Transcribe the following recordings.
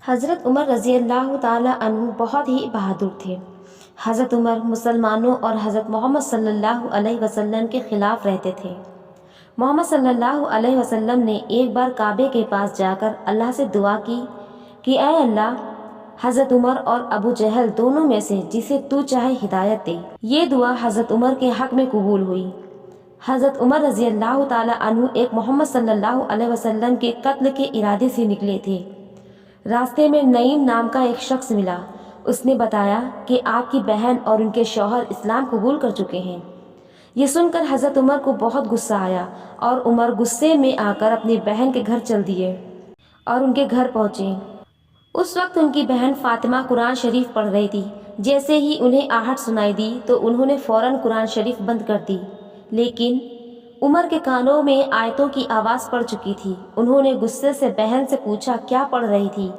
حضرت عمر رضی اللہ تعالیٰ عنہ بہت ہی بہادر تھے۔ حضرت عمر مسلمانوں اور حضرت محمد صلی اللہ علیہ وسلم کے خلاف رہتے تھے۔ محمد صلی اللہ علیہ وسلم نے ایک بار کعبے کے پاس جا کر اللہ سے دعا کی کہ اے اللہ، حضرت عمر اور ابو جہل دونوں میں سے جسے تو چاہے ہدایت دے۔ یہ دعا حضرت عمر کے حق میں قبول ہوئی۔ حضرت عمر رضی اللہ تعالیٰ عنہ ایک محمد صلی اللہ علیہ وسلم کے قتل کے ارادے سے نکلے تھے۔ راستے میں نعیم نام کا ایک شخص ملا۔ اس نے بتایا کہ آپ کی بہن اور ان کے شوہر اسلام قبول کر چکے ہیں۔ یہ سن کر حضرت عمر کو بہت غصہ آیا اور عمر غصے میں آ کر اپنی بہن کے گھر چل دیے اور ان کے گھر پہنچے۔ اس وقت ان کی بہن فاطمہ قرآن شریف پڑھ رہی تھی۔ جیسے ہی انہیں آہٹ سنائی دی تو انہوں نے فوراً قرآن شریف بند کر دی، لیکن عمر کے کانوں میں آیتوں کی آواز پڑ چکی تھی۔ انہوں نے غصے سے بہن سے پوچھا کیا پڑھ رہی تھی؟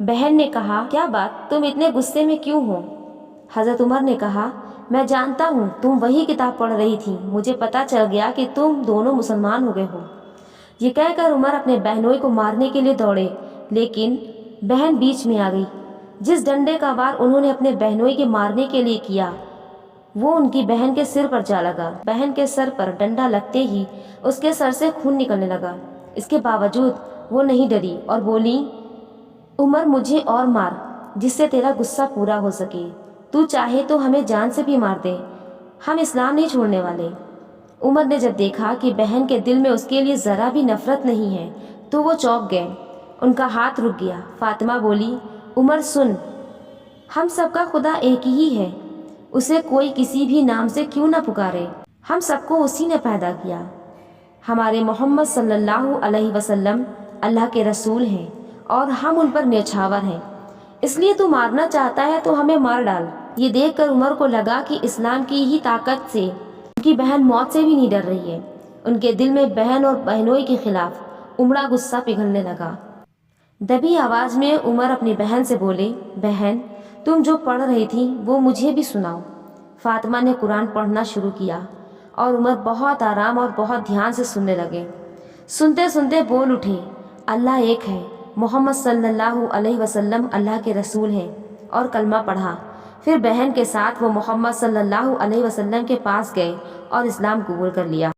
بہن نے کہا کیا بات، تم اتنے غصے میں کیوں ہو؟ حضرت عمر نے کہا میں جانتا ہوں تم وہی کتاب پڑھ رہی تھی، مجھے پتہ چل گیا کہ تم دونوں مسلمان ہو گئے ہو۔ یہ کہہ کر عمر اپنے بہنوئی کو مارنے کے لیے دوڑے، لیکن بہن بیچ میں آ گئی۔ جس ڈنڈے کا وار انہوں نے اپنے بہنوئی کے مارنے کے لیے کیا وہ ان کی بہن کے سر پر جا لگا۔ بہن کے سر پر ڈنڈا لگتے ہی اس کے سر سے خون نکلنے لگا۔ اس کے باوجود وہ نہیں ڈری اور بولی عمر مجھے اور مار جس سے تیرا غصہ پورا ہو سکے، تو چاہے تو ہمیں جان سے بھی مار دے، ہم اسلام نہیں چھوڑنے والے۔ عمر نے جب دیکھا کہ بہن کے دل میں اس کے لیے ذرا بھی نفرت نہیں ہے تو وہ چونک گئے، ان کا ہاتھ رک گیا۔ فاطمہ بولی عمر سن، ہم سب کا خدا ایک ہی ہے، اسے کوئی کسی بھی نام سے کیوں نہ پکارے، ہم سب کو اسی نے پیدا کیا۔ ہمارے محمد صلی اللہ علیہ وسلم اللہ کے رسول ہیں اور ہم ان پر نیچھاور ہیں، اس لیے تو مارنا چاہتا ہے تو ہمیں مار ڈال۔ یہ دیکھ کر عمر کو لگا کہ اسلام کی ہی طاقت سے ان کی بہن موت سے بھی نہیں ڈر رہی ہے۔ ان کے دل میں بہن اور بہنوئی کے خلاف امڑا غصہ پگھلنے لگا۔ دبی آواز میں عمر اپنی بہن سے بولے بہن تم جو پڑھ رہی تھی وہ مجھے بھی سناؤ۔ فاطمہ نے قرآن پڑھنا شروع کیا اور عمر بہت آرام اور بہت دھیان سے سننے لگے۔ سنتے سنتے بول اٹھے اللہ ایک ہے، محمد صلی اللہ علیہ وسلم اللہ کے رسول ہیں، اور کلمہ پڑھا۔ پھر بہن کے ساتھ وہ محمد صلی اللہ علیہ وسلم کے پاس گئے اور اسلام قبول کر لیا۔